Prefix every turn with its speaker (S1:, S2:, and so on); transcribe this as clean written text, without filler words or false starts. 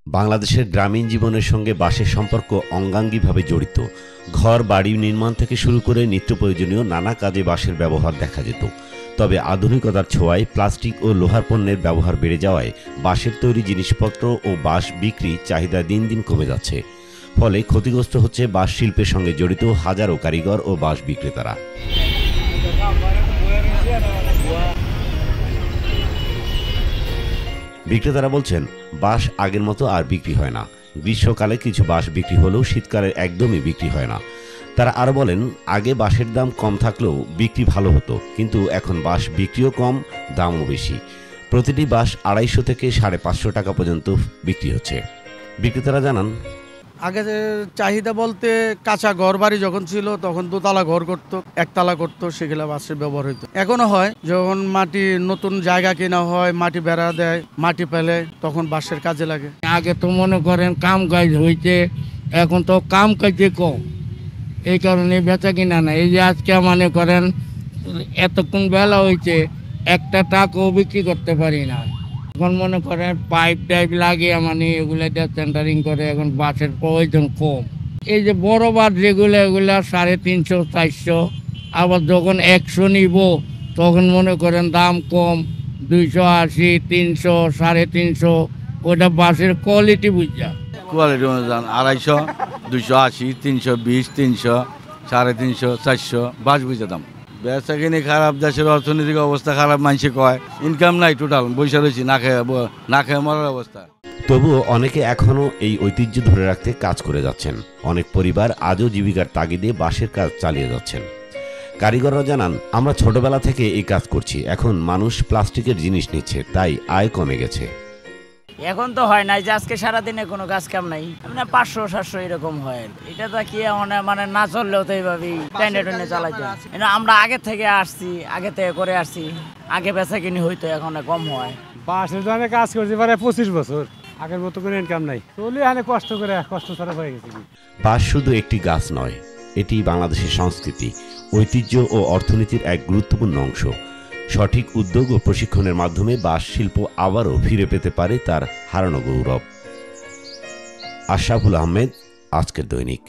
S1: বাংলাদেশের গ্রামীণ জীবনের সঙ্গে বাঁশের সম্পর্ক অঙ্গাঙ্গিভাবে জড়িত। ঘর বাড়ি নির্মাণ থেকে শুরু করে নিত্য প্রয়োজনীয় নানা কাজে বাঁশের ব্যবহার দেখা যেত। তবে আধুনিকতার ছোঁয়ায় প্লাস্টিক ও লোহার পণ্যের ব্যবহার বেড়ে যাওয়ায় বাঁশের তৈরি জিনিসপত্র ও বাঁশ বিক্রি চাহিদা দিন দিন কমে যাচ্ছে। ফলে ক্ষতিগ্রস্ত হচ্ছে বাঁশ শিল্পের সঙ্গে জড়িত হাজারো কারিগর ও বাঁশ বিক্রেতারা। বিক্রেতারা বলছেন, বাঁশ আগের মতো আর বিক্রি হয় না। গ্রীষ্মকালে কিছু বাঁশ বিক্রি হলেও শীতকালে একদমই বিক্রি হয় না। তারা আরও বলেন, আগে বাঁশের দাম কম থাকলেও বিক্রি ভালো হতো, কিন্তু এখন বাঁশ বিক্রিও কম, দামও বেশি। প্রতিটি বাঁশ 250 থেকে 550 টাকা পর্যন্ত বিক্রি হচ্ছে। বিক্রেতারা জানান,
S2: আগে চাহিদা বলতে কাঁচা ঘর বাড়ি যখন ছিল তখন দোতলা ঘর করতো, একতলা করতো, সেগুলো বাঁশের ব্যবহার হইতো। এখনো হয়, যখন মাটি নতুন জায়গা কেনা হয়, মাটি বেড়া দেয়, মাটি পেলে তখন বাঁশের কাজে লাগে।
S3: আগে তো মনে করেন কাম কাজ হইতে, এখন তো কাম কাজে কম, এই কারণে বেচা কিনা না। এই যে আজকে মনে করেন এতক্ষণ বেলা হয়েছে, একটা টাকাও বিক্রি করতে পারি না। এখন মনে করেন পাইপ টাইপ লাগিয়ে মানে এগুলা সেন্টারিং করে, এখন বাঁশের প্রয়োজন কম। এই যে বড় বাঁশ যেগুলো, এগুলা 350 400, আবার যখন 100 নিব তখন মনে করেন দাম কম, 280 300 350। ওটা বাঁশের কোয়ালিটি বুঝা,
S4: কোয়ালিটি অনুযায়ী 250 280 320 300 350 400 বাঁশ বুঝে দাম। বেচা কিনি খারাপ, দেশের অর্থনৈতিক অবস্থা খারাপ, মানুষে কয় ইনকাম নাই, টোটাল বৈশা রয়েছি না খেয়ে মরার অবস্থা।
S1: তবুও অনেকে এখনও এই ঐতিহ্য ধরে রাখতে কাজ করে যাচ্ছেন। অনেক পরিবার আজও জীবিকার তাগিদে বাঁশের কাজ চালিয়ে যাচ্ছেন। কারিগররা জানান, আমরা ছোটবেলা থেকে এই কাজ করছি, এখন মানুষ প্লাস্টিকের জিনিস নিচ্ছে, তাই আয় কমে গেছে।
S5: এখন তো হয় নাই যে আজকে সারাদিনে কোনো কাজ কাম নাই, মানে 500 700 এরকম হয়। এটা তো কি মানে না চললেও তো এইভাবেই টেনে টেনে চালাইতে। আমরা আগে থেকে আসছি, আগে থেকে করে আসছি, আগে বেচা কিনি হইতো, এখন কম হয়।
S6: বাঁশের দোকানে কাজ করছি প্রায় 25 বছর, আগের মতো কোনো ইনকাম নাই, চলি এখানে কষ্ট করে, কষ্ট ছাড়া হয়ে গেছে।
S1: বাঁশ শুধু একটি গাছ নয়, এটি বাংলাদেশের সংস্কৃতি, ঐতিহ্য ও অর্থনীতির এক গুরুত্বপূর্ণ অংশ। সঠিক উদ্যোগ ও প্রশিক্ষণের মাধ্যমে বাঁশ শিল্প আবারও ফিরে পেতে পারে তার হারানো গৌরব। আশরাফুল আহমেদ, আজকের দৈনিক।